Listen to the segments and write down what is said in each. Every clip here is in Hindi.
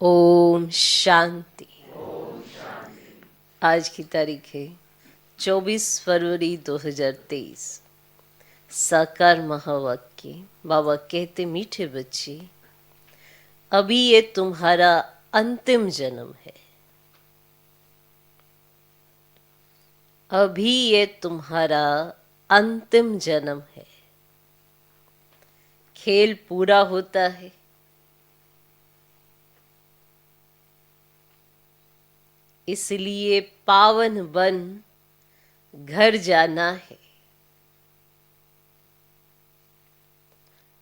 ओम शांति। आज की तारीख है 24 फरवरी 2023। साकार महावाक्य। बाबा कहते, मीठे बच्चे, अभी ये तुम्हारा अंतिम जन्म है। अभी ये तुम्हारा अंतिम जन्म है। खेल पूरा होता है, इसलिए पावन बन घर जाना है।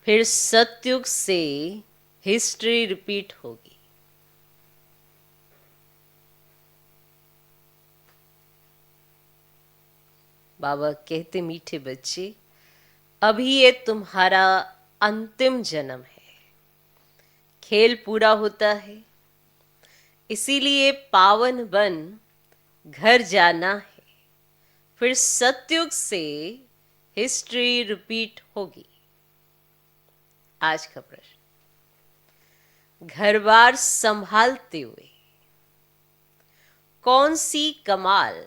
फिर सतयुग से हिस्ट्री रिपीट होगी। बाबा कहते, मीठे बच्चे, अभी ये तुम्हारा अंतिम जन्म है। खेल पूरा होता है, इसीलिए पावन बन घर जाना है। फिर सतयुग से हिस्ट्री रिपीट होगी। आज का प्रश्न, घर बार संभालते हुए कौन सी कमाल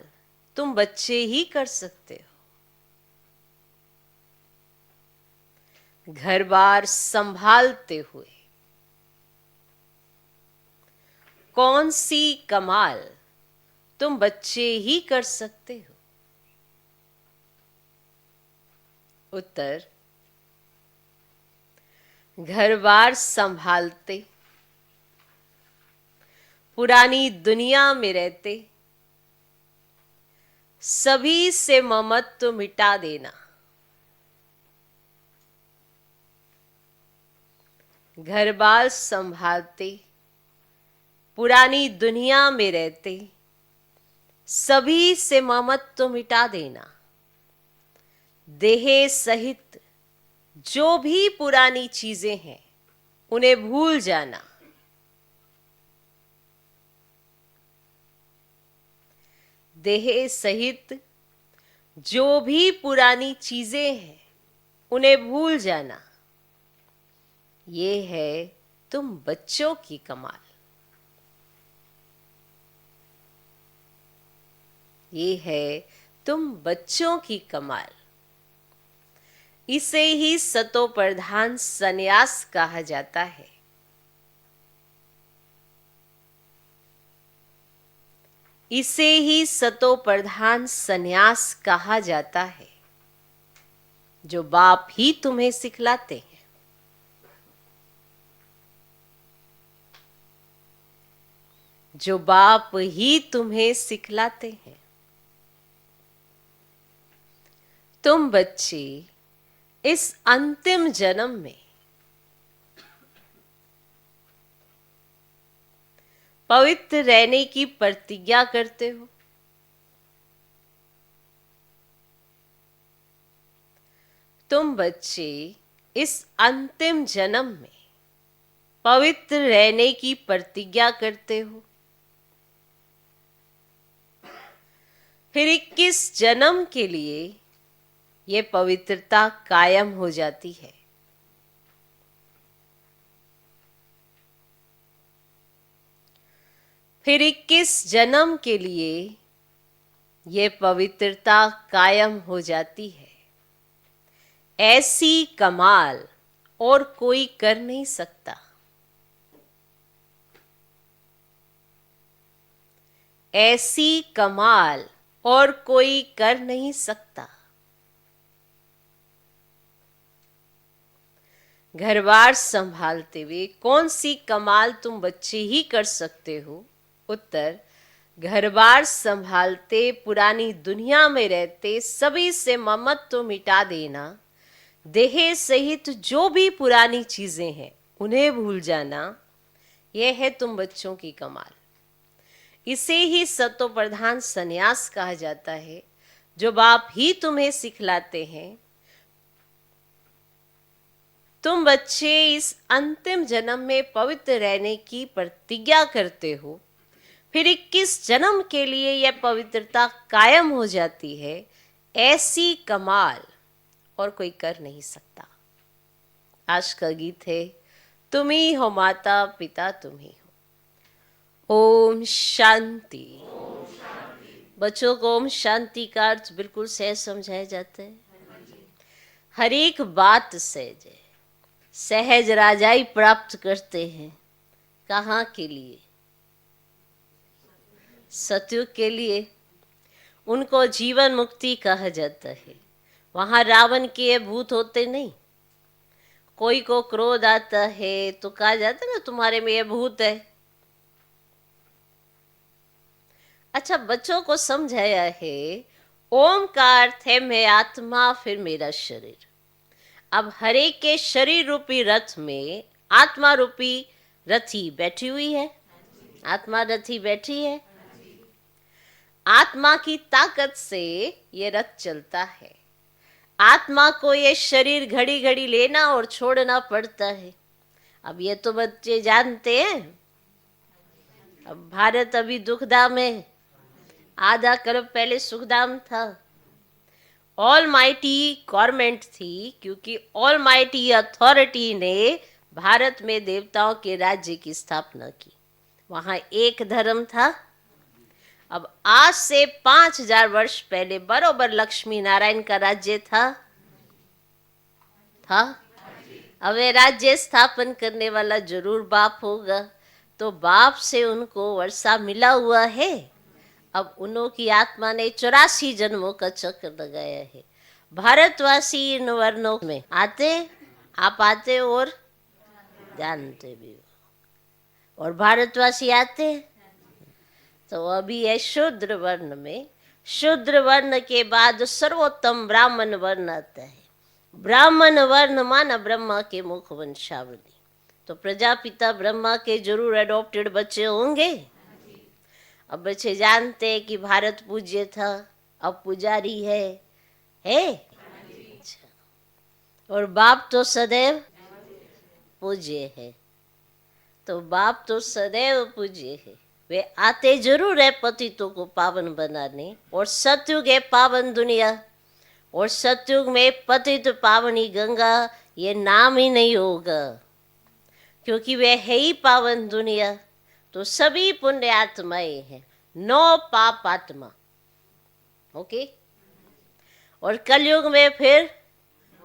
तुम बच्चे ही कर सकते हो? घर बार संभालते हुए कौन सी कमाल तुम बच्चे ही कर सकते हो? उत्तर, घर बार संभालते, पुरानी दुनिया में रहते, सभी से ममत्व मिटा देना। घर बार संभालते, पुरानी दुनिया में रहते, सभी से ममत्व मिटा देना। देह सहित जो भी पुरानी चीजें हैं उन्हें भूल जाना। देह सहित जो भी पुरानी चीजें हैं उन्हें भूल जाना। ये है तुम बच्चों की कमाल। ये है तुम बच्चों की कमाल। इसे ही सतो प्रधान संन्यास कहा जाता है। इसे ही सतो प्रधान संन्यास कहा जाता है, जो बाप ही तुम्हें सिखलाते हैं। जो बाप ही तुम्हें सिखलाते हैं। तुम बच्चे इस अंतिम जन्म में पवित्र रहने की प्रतिज्ञा करते हो। तुम बच्चे इस अंतिम जन्म में पवित्र रहने की प्रतिज्ञा करते हो। फिर 21 जन्म के लिए यह पवित्रता कायम हो जाती है। फिर 21 जन्म के लिए यह पवित्रता कायम हो जाती है। ऐसी कमाल और कोई कर नहीं सकता। ऐसी कमाल और कोई कर नहीं सकता। घर बार संभालते हुए कौन सी कमाल तुम बच्चे ही कर सकते हो? उत्तर, घर बार संभालते, पुरानी दुनिया में रहते, सभी से ममत्व मिटा देना। देह सहित जो भी पुरानी चीजें हैं उन्हें भूल जाना। यह है तुम बच्चों की कमाल। इसे ही सतो प्रधान संन्यास कहा जाता है, जो बाप ही तुम्हें सिखलाते हैं। तुम बच्चे इस अंतिम जन्म में पवित्र रहने की प्रतिज्ञा करते हो। फिर 21 जन्म के लिए यह पवित्रता कायम हो जाती है। ऐसी कमाल और कोई कर नहीं सकता। आज का गीत है, तुम ही हो माता पिता तुम ही हो। ओम शांति। बच्चों को ओम शांति का अर्थ बिल्कुल सहज समझाया जाता है। हर एक बात सहज है। सहज राजाई प्राप्त करते हैं। कहाँ के लिए? सतयुग के लिए। उनको जीवन मुक्ति कहा जाता है। वहां रावण के भूत होते नहीं। कोई को क्रोध आता है तो कहा जाता है ना, तुम्हारे में ये भूत है। अच्छा, बच्चों को समझाया है ओम का अर्थ है मैं आत्मा, फिर मेरा शरीर। अब हर एक के शरीर रूपी रथ में आत्मा रूपी रथी बैठी हुई है। आत्मा रथी बैठी है। आत्मा की ताकत से ये रथ चलता है। आत्मा को ये शरीर घड़ी घड़ी लेना और छोड़ना पड़ता है। अब ये तो बच्चे जानते हैं। अब भारत अभी दुखधाम है। आधा करोड़ पहले सुखधाम था। ऑल माइटी गवर्नमेंट थी, क्योंकि ऑल माइटी अथॉरिटी ने भारत में देवताओं के राज्य की स्थापना की। वहां एक धर्म था। अब आज से 5000 वर्ष पहले बरोबर लक्ष्मी नारायण का राज्य था। अब ये राज्य स्थापन करने वाला जरूर बाप होगा, तो बाप से उनको वर्षा मिला हुआ है। अब उन्हों की आत्मा ने 84 जन्मों का चक्र लगाया है। भारतवासी इन वर्णों में आते, आप आते और जानते भी हो, और भारतवासी आते। तो अभी है शूद्र वर्ण में। शूद्र वर्ण के बाद सर्वोत्तम ब्राह्मण वर्ण आता है। ब्राह्मण वर्ण माना ब्रह्मा के मुख वंशावली। तो प्रजापिता ब्रह्मा के जरूर एडॉप्टेड बच्चे होंगे। अब बच्चे जानते हैं कि भारत पूज्य था, अब पुजारी है। अच्छा। और बाप तो सदैव पूज्य है। तो बाप तो सदैव पूज्य है। वे आते जरूर है पतितों को पावन बनाने। और सतयुग है पावन दुनिया। और सतयुग में पतित पावनी गंगा ये नाम ही नहीं होगा, क्योंकि वे है ही पावन दुनिया। तो सभी पुण्य आत्माएं हैं। 9 पाप आत्मा। ओके। और कलयुग में फिर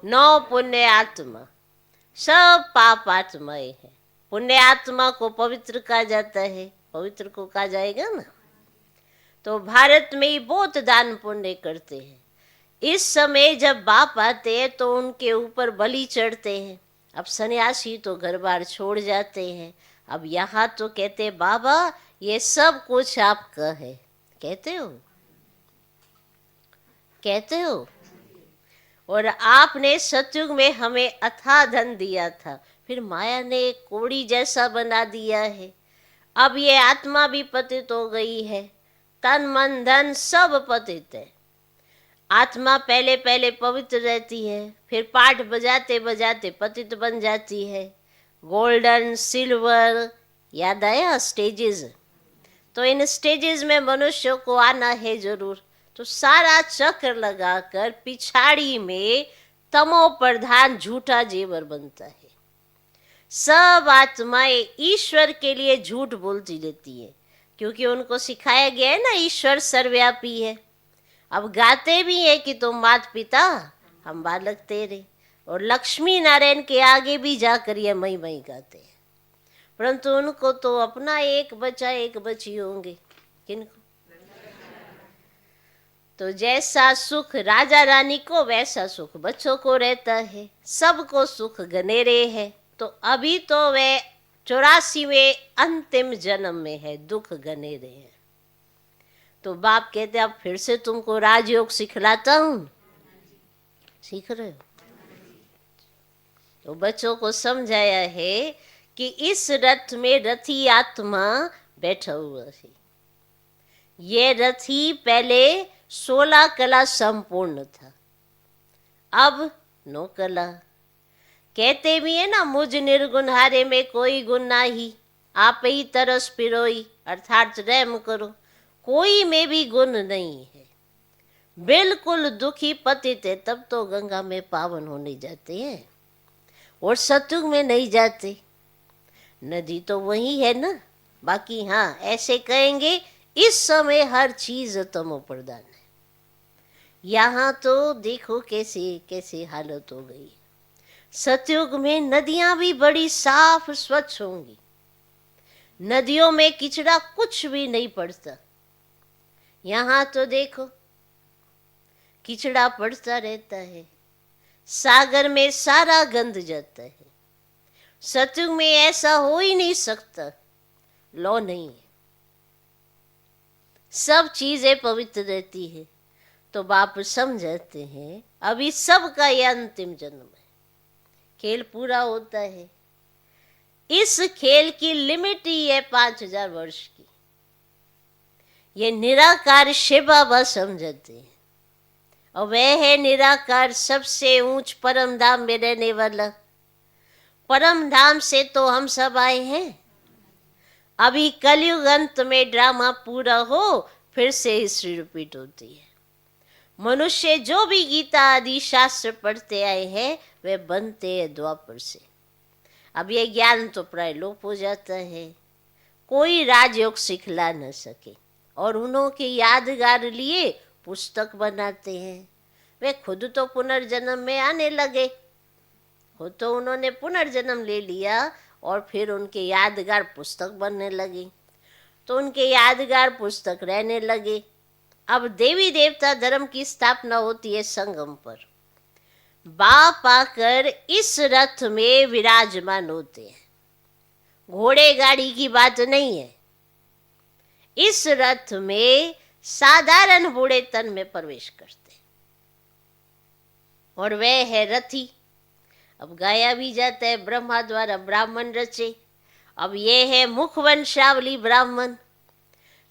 9 पुण्य आत्मा। सब पाप आत्माएं हैं। पुण्य आत्मा को पवित्र कहा जाता है, पवित्र को कहा जाएगा ना। तो भारत में ही बहुत दान पुण्य करते हैं। इस समय जब बाप आते हैं तो उनके ऊपर बलि चढ़ते हैं। अब सन्यासी तो घर बार छोड़ जाते हैं। अब यहाँ तो कहते बाबा ये सब कुछ आपका है। कहते हो? कहते हो? और आपने सतयुग में हमें अथाह धन दिया था, फिर माया ने कोड़ी जैसा बना दिया है। अब ये आत्मा भी पतित हो गई है। तन मन धन सब पतित है। आत्मा पहले पहले पवित्र रहती है, फिर पाठ बजाते बजाते पतित बन जाती है। गोल्डन, सिल्वर, याद आया स्टेजेस? तो इन स्टेजेस में मनुष्य को आना है जरूर। तो सारा चक्र लगाकर पिछाड़ी में तमो प्रधान झूठा जेवर बनता है। सब आत्माएं ईश्वर के लिए झूठ बोलती रहती है, क्योंकि उनको सिखाया गया है ना ईश्वर सर्वव्यापी है। अब गाते भी है कि तुम माता पिता हम बालक तेरे, और लक्ष्मी नारायण के आगे भी जाकर ये मई मई गाते हैं। परंतु उनको तो अपना एक बच्चा एक बच्ची होंगे। किनको? तो जैसा सुख राजा रानी को वैसा सुख बच्चों को रहता है। सबको सुख गनेरे है। तो अभी तो वे 84वें अंतिम जन्म में है, दुख गनेरे हैं। तो बाप कहते अब फिर से तुमको राजयोग सिखलाता हूं। सीख रहे हो? तो बच्चों को समझाया है कि इस रथ में रथी आत्मा बैठा हुआ है। ये रथी पहले 16 कला संपूर्ण था, अब 9 कला। कहते भी है ना, मुझ निर्गुण हारे में कोई गुण नाही, आप ही तरस पिरोई, अर्थात रहम करो। कोई में भी गुण नहीं है। बिल्कुल दुखी पतित है, तब तो गंगा में पावन होने जाते हैं, और सतयुग में नहीं जाते। नदी तो वही है ना, बाकी हाँ ऐसे कहेंगे इस समय हर चीज तमो प्रधान है। यहाँ तो देखो कैसे कैसे हालत हो गई। सतयुग में नदियां भी बड़ी साफ स्वच्छ होंगी, नदियों में किचड़ा कुछ भी नहीं पड़ता। यहाँ तो देखो किचड़ा पड़ता रहता है, सागर में सारा गंद जाता है। सतयुग में ऐसा हो ही नहीं सकता, लॉ नहीं है, सब चीजें पवित्र रहती है। तो बाप समझाते हैं अभी सबका यह अंतिम जन्म है, खेल पूरा होता है। इस खेल की लिमिट ही है 5000 वर्ष की। ये निराकार शिव बाबा समझाते हैं, और वह है निराकार, सबसे ऊंच परम धाम में रहने वाला। परम धाम से तो हम सब आए हैं। अभी कलयुग अंत में ड्रामा पूरा हो, फिर से हिस्ट्री रिपीट होती है। मनुष्य जो भी गीता आदि शास्त्र पढ़ते आए हैं वे बनते हैं द्वापर से। अब ये ज्ञान तो प्राय लोप हो जाता है, कोई राजयोग सिखला न सके, और उन्हों के यादगार लिए पुस्तक बनाते हैं। वे खुद तो पुनर्जन्म में आने लगे हो, तो उन्होंने पुनर्जन्म ले लिया और फिर उनके यादगार पुस्तक बनने लगी, तो उनके यादगार पुस्तक रहने लगे। अब देवी देवता धर्म की स्थापना होती है संगम पर। बाप आकर इस रथ में विराजमान होते हैं, घोड़े गाड़ी की बात नहीं है। इस रथ में साधारण बूढ़े तन में प्रवेश करते हैं, और वह है रथी। अब गाया भी जाता है ब्रह्मा द्वारा ब्राह्मण रचे। अब ये है मुख वंशावली ब्राह्मण।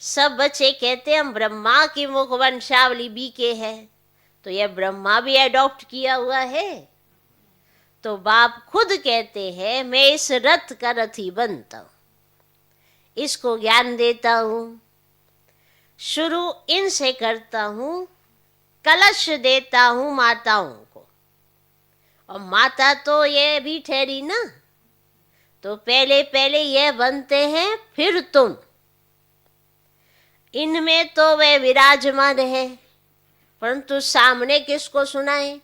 सब बच्चे कहते हैं हम ब्रह्मा की मुख वंशावली बी के है, तो यह ब्रह्मा भी एडॉप्ट किया हुआ है। तो बाप खुद कहते हैं मैं इस रथ का रथी बनता हूं, इसको ज्ञान देता हूं। शुरू इनसे करता हूं, कलश देता हूं माताओं को। और माता तो ये भी ठहरी ना, तो पहले पहले यह बनते हैं फिर तुम। इनमें तो वे विराजमान है, परंतु सामने किसको सुनाए?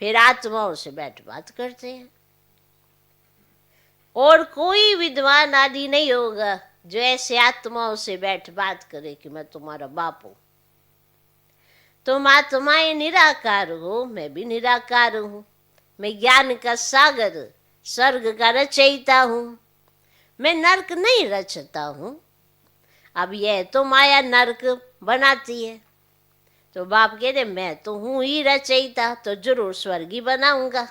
फिर आत्माओं से बैठ बात करते हैं। और कोई विद्वान आदि नहीं होगा जो ऐसे आत्माओं से बैठ बात करे कि मैं तुम्हारा बाप हूं। तुम आत्माएं निराकार हो, मैं भी निराकार हूं। मैं ज्ञान का सागर, स्वर्ग का रचयिता हूं। मैं नरक नहीं रचता हूं। अब यह तो माया नरक बनाती है, तो बाप कहते मैं तो हूं ही रचयिता, तो जरूर स्वर्ग ही बनाऊंगा।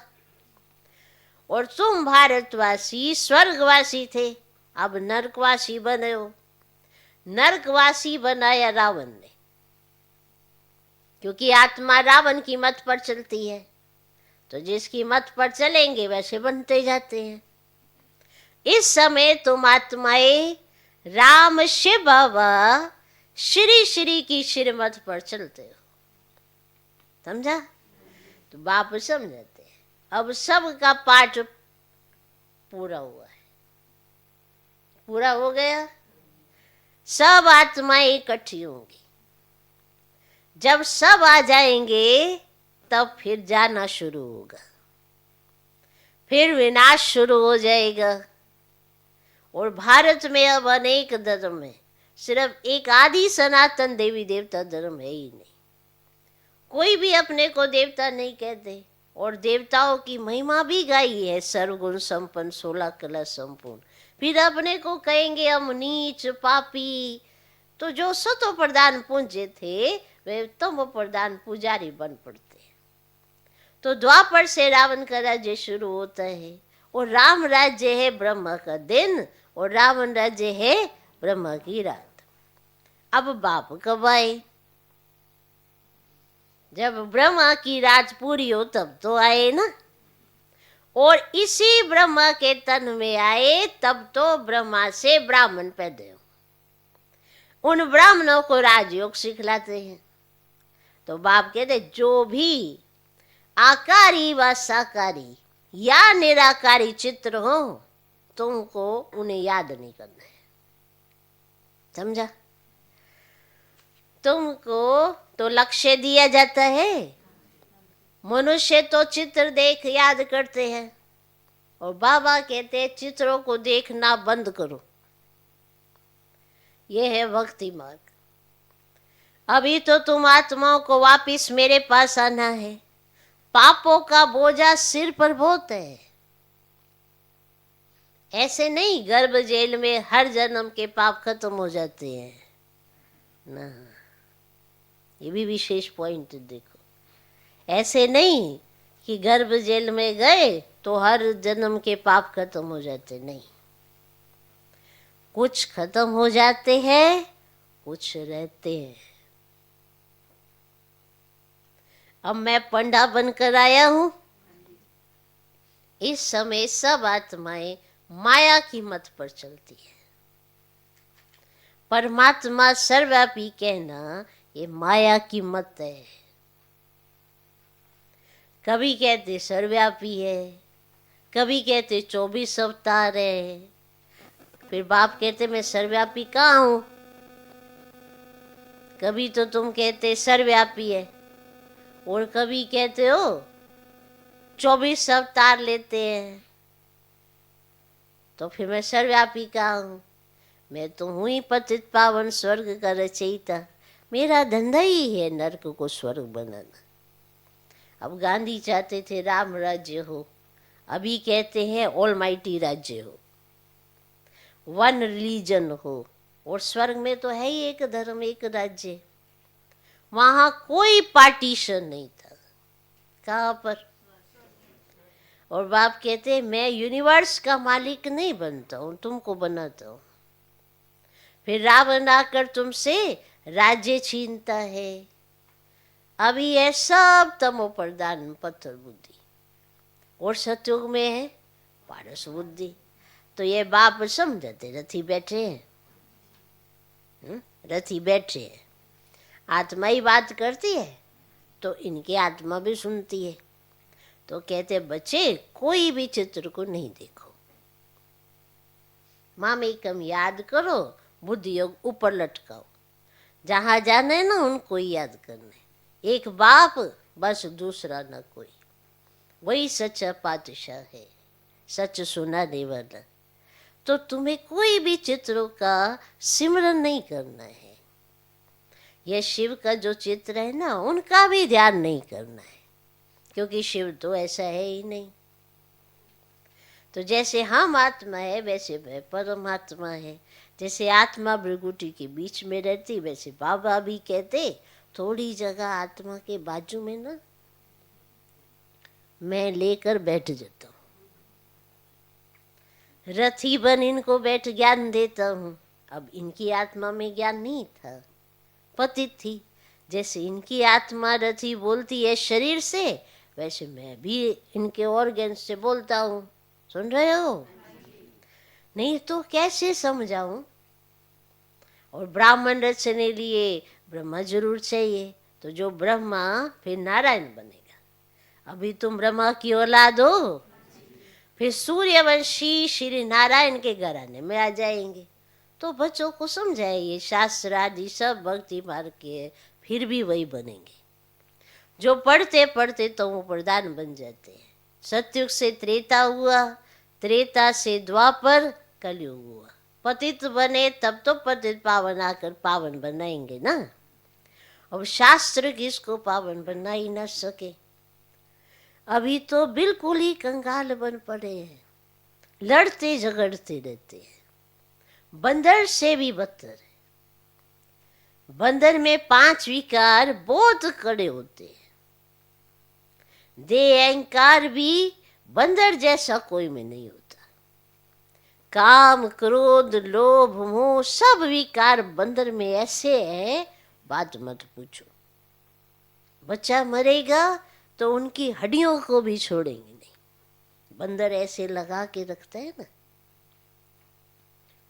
और तुम भारतवासी स्वर्गवासी थे, अब नरकवासी बने हो। नरकवासी बनाया रावण ने, क्योंकि आत्मा रावण की मत पर चलती है, तो जिसकी मत पर चलेंगे वैसे बनते जाते हैं। इस समय तुम आत्माएं राम शिव बाबा श्री श्री की श्रीमत पर चलते हो, समझा? तो बाप समझाते हैं अब सबका पाठ पूरा हुआ है, पूरा हो गया। सब आत्माएं इकट्ठी होंगी। जब सब आ जाएंगे तब फिर जाना शुरू होगा, फिर विनाश शुरू हो जाएगा। और भारत में अब अनेक धर्म है, सिर्फ एक आदि सनातन देवी देवता धर्म है ही नहीं। कोई भी अपने को देवता नहीं कहते, और देवताओं की महिमा भी गाई है, सर्वगुण संपन्न 16 कला संपूर्ण। फिर अपने को कहेंगे हम नीच पापी। तो जो सतो प्रधान पूज्य थे वे तमो प्रधान पुजारी बन पड़ते हैं। तो द्वापर से रावण का राज्य शुरू होता है, और राम राज्य है ब्रह्मा का दिन, और रावण राज्य है ब्रह्मा की रात। अब बाप कब आए? जब ब्रह्मा की रात पूरी हो तब तो आए ना। और इसी ब्रह्मा के तन में आए तब तो ब्रह्मा से ब्राह्मण पैदा हो। उन ब्राह्मणों को राजयोग सिखलाते हैं। तो बाप कहते जो भी आकारी व साकारी या निराकारी चित्र हो तुमको उन्हें याद नहीं करना है, समझा? तुमको तो लक्ष्य दिया जाता है। मनुष्य तो चित्र देख याद करते हैं, और बाबा कहते हैं चित्रों को देखना बंद करो। यह है भक्ति मार्ग। अभी तो तुम आत्माओं को वापिस मेरे पास आना है। पापों का बोझा सिर पर बहुत है। ऐसे नहीं गर्भ जेल में हर जन्म के पाप खत्म हो जाते हैं ना, ये भी विशेष पॉइंट देखो। ऐसे नहीं कि गर्भ जेल में गए तो हर जन्म के पाप खत्म हो जाते, नहीं। कुछ खत्म हो जाते हैं, कुछ रहते हैं। अब मैं पंडा बनकर आया हूं। इस समय सब आत्माएं माया की मत पर चलती है। परमात्मा सर्वव्यापी कहना ये माया की मत है। कभी कहते सर्वव्यापी है, कभी कहते 24 अवतार है, फिर बाप कहते मैं सर्वव्यापी कहाँ हूं। कभी तो तुम कहते सर्वव्यापी है, और कभी कहते हो 24 अवतार लेते हैं, तो फिर मैं सर्वव्यापी कहाँ हूँ? मैं तो हूँ ही पतित पावन स्वर्ग का रचयिता। मेरा धंधा ही है नरक को स्वर्ग बनाना। अब गांधी चाहते थे राम राज्य हो, अभी कहते हैं ऑलमाइटी राज्य हो, वन रिलीजन हो। और स्वर्ग में तो है ही एक धर्म, एक राज्य। वहां कोई पार्टीशन नहीं था। कहाँ पर? और बाप कहते मैं यूनिवर्स का मालिक नहीं बनता हूँ, तुमको बनाता हूँ। फिर रावण आकर तुमसे राज्य छीनता है। अभी है सब तमो प्रधान पत्थर बुद्धि, और सतयुग में है पारस बुद्धि। तो ये बाप समझते रथी बैठे हैं, रथी बैठे हैं। आत्मा ही बात करती है तो इनकी आत्मा भी सुनती है। तो कहते बच्चे कोई भी चित्र को नहीं देखो, मामेकम याद करो, बुद्धि योग ऊपर लटकाओ। जहाँ जाना है ना उनको ही याद करना है। एक बाप बस, दूसरा ना कोई। वही सच्चा पातशाह है, सच सुनाने वाला। तो तुम्हें कोई भी चित्रों का सिमरन नहीं करना है। यह शिव का जो चित्र है ना, उनका भी ध्यान नहीं करना है, क्योंकि शिव तो ऐसा है ही नहीं। तो जैसे हम आत्मा है वैसे वह परमात्मा है। जैसे आत्मा भृगुटी के बीच में रहती, वैसे बाबा भी कहते थोड़ी जगह आत्मा के बाजू में ना मैं लेकर बैठ जाता हूँ, रथी बन इनको बैठ ज्ञान देता हूँ। अब इनकी आत्मा में ज्ञान नहीं था, पतित थी। जैसे इनकी आत्मा रथी बोलती है शरीर से, वैसे मैं भी इनके ऑर्गन से बोलता हूँ। सुन रहे हो? नहीं तो कैसे समझाऊं? और ब्राह्मण रचने लिए ब्रह्मा जरूर चाहिए, तो जो ब्रह्मा फिर नारायण बनेगा। अभी तुम ब्रह्मा की औलाद हो, फिर सूर्यवंशी श्री नारायण के घराने में आ जाएंगे। तो बच्चों को समझाए ये शास्त्र आदि सब भक्ति मार्ग के, फिर भी वही बनेंगे जो पढ़ते पढ़ते तो वो प्रधान बन जाते हैं। सतयुग से त्रेता हुआ, त्रेता से द्वापर, कलयुग हुआ। पतित बने तब तो पतित पावन आकर पावन बनाएंगे ना। अब शास्त्र किसको पावन बना ही ना सके। अभी तो बिल्कुल ही कंगाल बन पड़े हैं, लड़ते झगड़ते रहते हैं। बंदर से भी बदतर है। बंदर में 5 विकार बहुत कड़े होते हैं। देह अहंकार भी बंदर जैसा कोई में नहीं होता। काम क्रोध लोभ मोह सब विकार बंदर में ऐसे हैं, बात मत पूछो। बच्चा मरेगा तो उनकी हड्डियों को भी छोड़ेंगे नहीं। बंदर ऐसे लगा के रखता है ना।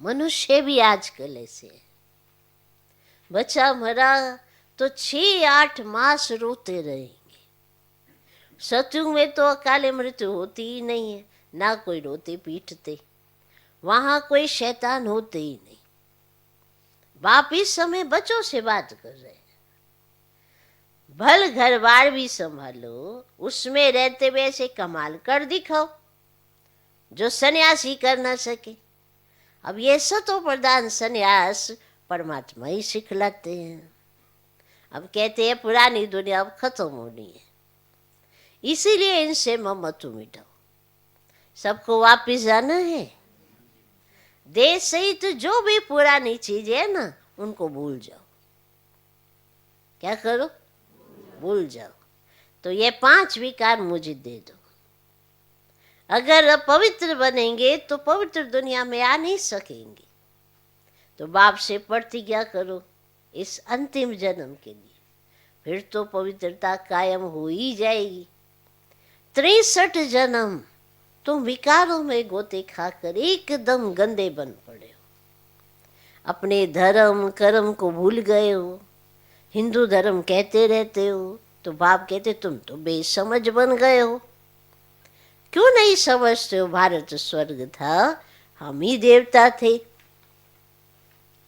मनुष्य भी आजकल ऐसे है। बच्चा मरा तो 6-8 मास रोते रहेंगे। सतयुग में तो अकाले मृत्यु होती ही नहीं है, ना कोई रोते पीटते। वहां कोई शैतान होते ही नहीं। बाप इस समय बच्चों से बात कर रहे हैं। भल घर बार भी संभालो, उसमें रहते हुए ऐसे कमाल कर दिखाओ जो सन्यासी कर ना सके। अब ये सतो प्रधान सन्यास परमात्मा ही सिखलाते हैं। अब कहते हैं पुरानी दुनिया अब खत्म होनी है, इसीलिए इनसे ममत्व मिटाओ। सबको वापिस जाना है। देह सहित जो भी पुरानी चीज है ना, उनको भूल जाओ। क्या करो? भूल जाओ। तो ये 5 विकार मुझे दे दो। अगर पवित्र बनेंगे तो पवित्र दुनिया में आ नहीं सकेंगे। तो बाप से प्रतिज्ञा करो इस अंतिम जन्म के लिए, फिर तो पवित्रता कायम हो ही जाएगी। 63 जन्म तुम विकारों में गोते खाकर एकदम गंदे बन पड़े हो। अपने धर्म कर्म को भूल गए हो। हिंदू धर्म कहते रहते हो। तो बाप कहते तुम तो बेसमझ बन गए हो। क्यों नहीं समझते हो भारत स्वर्ग था, हम ही देवता थे?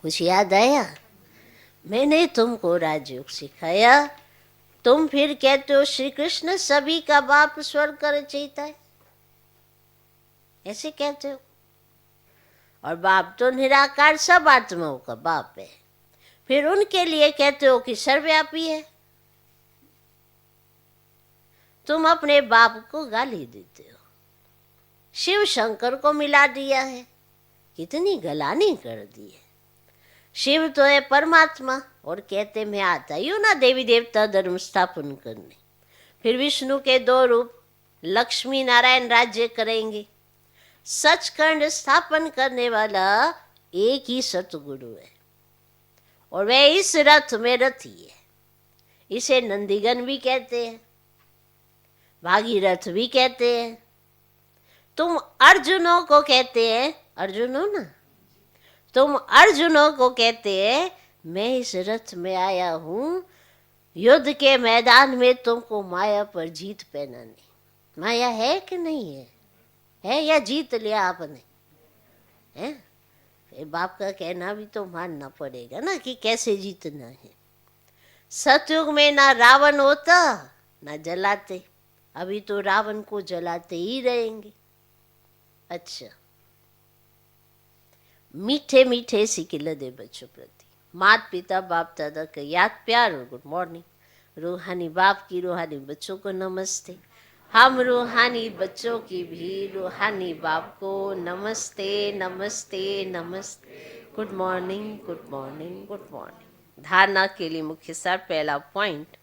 कुछ याद आया? मैंने तुमको राजयोग सिखाया, तुम फिर कहते हो श्री कृष्ण सभी का बाप स्वर्ग का रचयिता है, ऐसे कहते हो। और बाप तो निराकार सब आत्माओं का बाप है, फिर उनके लिए कहते हो कि सर्वव्यापी है। तुम अपने बाप को गाली देते हो, शिव शंकर को मिला दिया है। कितनी गलानी कर दी है। शिव तो है परमात्मा, और कहते मैं आता ही हूँ ना देवी देवता धर्म स्थापन करने। फिर विष्णु के 2 रूप, लक्ष्मी नारायण राज्य करेंगे। सचखंड स्थापन करने वाला एक ही सतगुरु है, और वह इस रथ में रथी है। इसे नंदीगण भी कहते हैं, भागीरथ भी कहते हैं। तुम अर्जुनों को कहते हैं, अर्जुन हो ना, तुम अर्जुनों को कहते हैं मैं इस रथ में आया हूं युद्ध के मैदान में तुमको माया पर जीत पहनाने। माया है कि नहीं है? है या जीत लिया आपने? है? बाप का कहना भी तो मानना पड़ेगा ना कि कैसे जीतना है। सतयुग में ना रावण होता ना जलाते, अभी तो रावण को जलाते ही रहेंगे। अच्छा, मीठे मीठे सिकिल दे बच्चों प्रति माता पिता बाप दादा का याद प्यार और गुड मॉर्निंग। रूहानी बाप की रूहानी बच्चों को नमस्ते। हम रूहानी बच्चों की भी रूहानी बाप को नमस्ते नमस्ते नमस्ते। Good morning good morning good morning. धारणा के लिए मुख्य सार, पहला पॉइंट,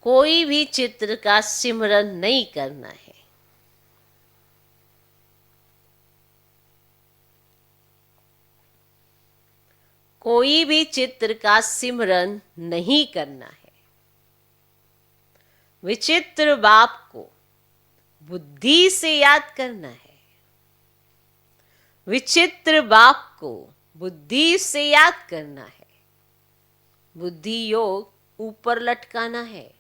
कोई भी चित्र का सिमरन नहीं करना है। कोई भी चित्र का सिमरन नहीं करना है। विचित्र बाप को बुद्धि से याद करना है। विचित्र बाप को बुद्धि से याद करना है। बुद्धि योग ऊपर लटकाना है।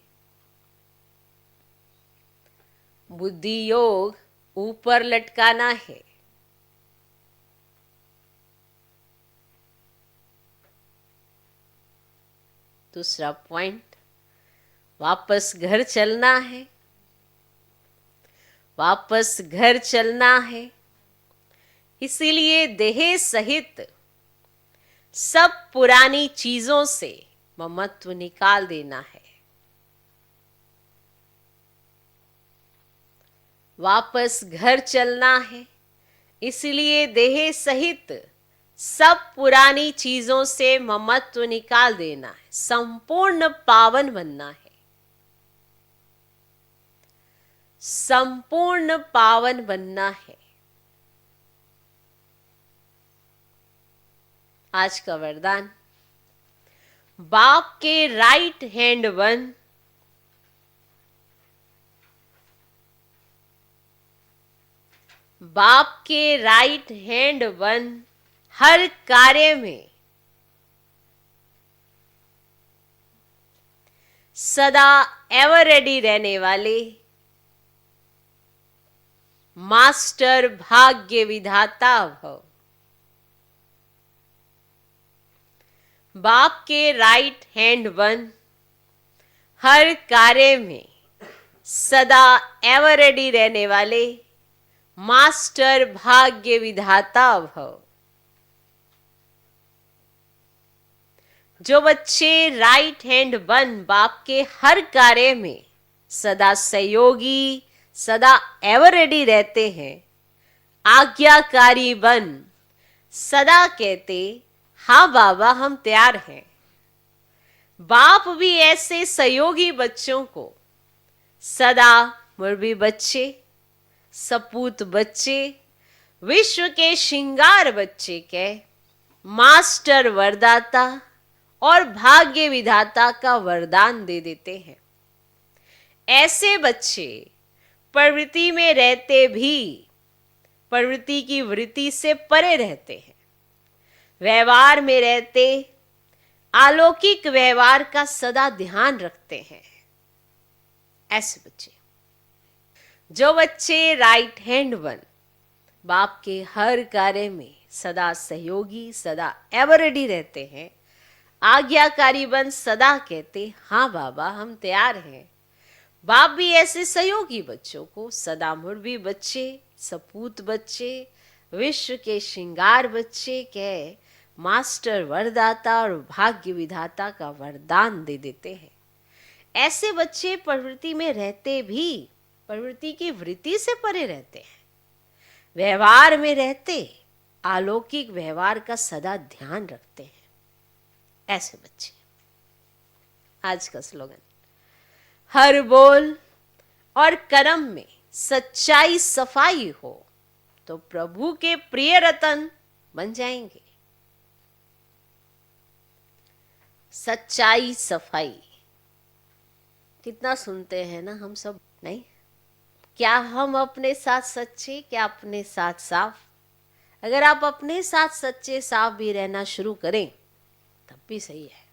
बुद्धि योग ऊपर लटकाना है। दूसरा पॉइंट, वापस घर चलना है। वापस घर चलना है, इसीलिए देह सहित सब पुरानी चीजों से ममत्व निकाल देना है। वापस घर चलना है, इसलिए देह सहित सब पुरानी चीजों से ममत्व निकाल देना है। संपूर्ण पावन बनना है। संपूर्ण पावन बनना है। आज का वरदान, बाप के राइट हैंड बन, बाप के राइट हैंड बन हर कार्य में। सदा एवर रेडी रहने वाले मास्टर भाग्य विधाता भव। बाप के राइट हैंड बन, हर कार्य में सदा एवर रेडी रहने वाले मास्टर भाग्य विधाता भव। जो बच्चे राइट हैंड बन बाप के हर कार्य में सदा सहयोगी, सदा एवर रेडी रहते हैं, आज्ञाकारी बन सदा कहते हाँ बाबा हम तैयार हैं। बाप भी ऐसे सहयोगी बच्चों को सदा मुरबी बच्चे, सपूत बच्चे, विश्व के श्रृंगार बच्चे के मास्टर वरदाता और भाग्य विधाता का वरदान दे देते हैं। ऐसे बच्चे प्रवृत्ति में रहते भी प्रवृत्ति की वृत्ति से परे रहते हैं। व्यवहार में रहते अलौकिक व्यवहार का सदा ध्यान रखते हैं। ऐसे बच्चे, जो बच्चे राइट हैंड बन बाप के हर कार्य में सदा सहयोगी, सदा एवर रेडी रहते हैं, आज्ञाकारी बन सदा कहते हाँ बाबा हम तैयार हैं। बाप भी ऐसे सहयोगी बच्चों को सदा मुरबी बच्चे, सपूत बच्चे, विश्व के श्रृंगार बच्चे के मास्टर वरदाता और भाग्य विधाता का वरदान दे देते हैं। ऐसे बच्चे प्रवृत्ति में रहते भी प्रवृत्ति की वृत्ति से परे रहते हैं। व्यवहार में रहते अलौकिक व्यवहार का सदा ध्यान रखते हैं। ऐसे बच्चे। आज का स्लोगन, हर बोल और कर्म में सच्चाई सफाई हो तो प्रभु के प्रिय रतन बन जाएंगे। सच्चाई सफाई कितना सुनते हैं ना हम सब, नहीं? क्या हम अपने साथ सच्चे, क्या अपने साथ साफ? अगर आप अपने साथ सच्चे साफ भी रहना शुरू करें तब भी सही है,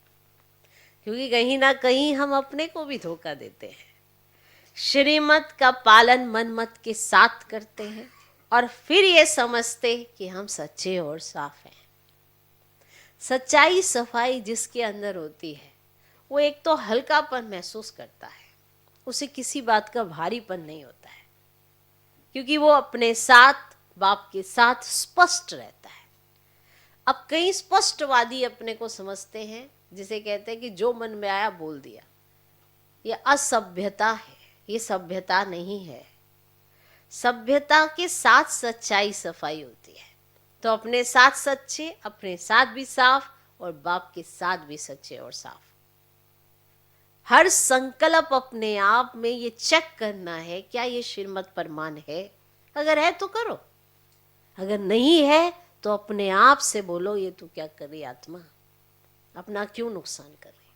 क्योंकि कहीं ना कहीं हम अपने को भी धोखा देते हैं। श्रीमत का पालन मन मत के साथ करते हैं और फिर ये समझते कि हम सच्चे और साफ हैं। सच्चाई सफाई जिसके अंदर होती है वो एक तो हल्कापन महसूस करता है, उसे किसी बात का भारीपन नहीं होता है, क्योंकि वो अपने साथ बाप के साथ स्पष्ट रहता है। अब कई स्पष्टवादी अपने को समझते हैं, जिसे कहते हैं कि जो मन में आया बोल दिया। ये असभ्यता है, ये सभ्यता नहीं है। सभ्यता के साथ सच्चाई सफाई होती है। तो अपने साथ सच्चे, अपने साथ भी साफ और बाप के साथ भी सच्चे और साफ। हर संकल्प अपने आप में ये चेक करना है, क्या ये श्रीमत परमान है? अगर है तो करो, अगर नहीं है तो अपने आप से बोलो ये तू क्या कर रही आत्मा, अपना क्यों नुकसान कर रही?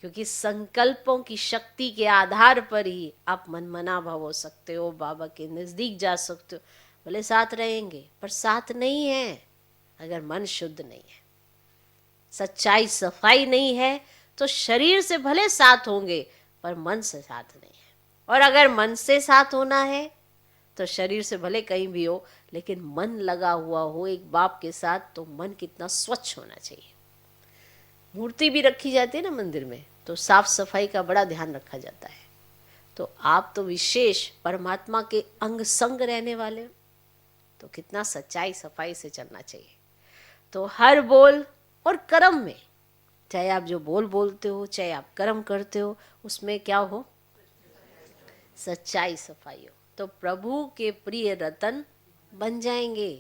क्योंकि संकल्पों की शक्ति के आधार पर ही आप मनमना भव हो सकते हो, बाबा के नजदीक जा सकते हो। भले साथ रहेंगे पर साथ नहीं है अगर मन शुद्ध नहीं है, सच्चाई सफाई नहीं है तो शरीर से भले साथ होंगे पर मन से साथ नहीं है। और अगर मन से साथ होना है तो शरीर से भले कहीं भी हो, लेकिन मन लगा हुआ हो एक बाप के साथ, तो मन कितना स्वच्छ होना चाहिए। मूर्ति भी रखी जाती है ना मंदिर में, तो साफ सफाई का बड़ा ध्यान रखा जाता है। तो आप तो विशेष परमात्मा के अंग संग रहने वाले हो, तो कितना सच्चाई सफाई से चलना चाहिए। तो हर बोल और कर्म में, चाहे आप जो बोल बोलते हो, चाहे आप कर्म करते हो, उसमें क्या हो? सच्चाई सफाई हो तो प्रभु के प्रिय रतन बन जाएंगे।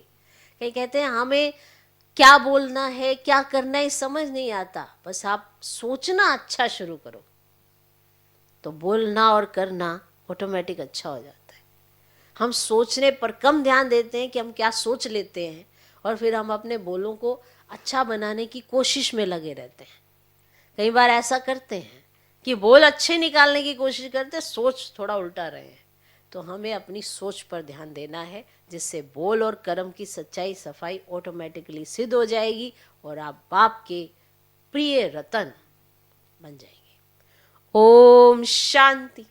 कहीं कहते हैं हमें क्या बोलना है, क्या करना है समझ नहीं आता, बस आप सोचना अच्छा शुरू करो तो बोलना और करना ऑटोमेटिक अच्छा हो जाता है। हम सोचने पर कम ध्यान देते हैं कि हम क्या सोच लेते हैं, और फिर हम अपने बोलों को अच्छा बनाने की कोशिश में लगे रहते हैं। कई बार ऐसा करते हैं कि बोल अच्छे निकालने की कोशिश करते हैं, सोच थोड़ा उल्टा रहे हैं। तो हमें अपनी सोच पर ध्यान देना है, जिससे बोल और कर्म की सच्चाई सफाई ऑटोमेटिकली सिद्ध हो जाएगी और आप बाप के प्रिय रतन बन जाएंगे। ओम शांति।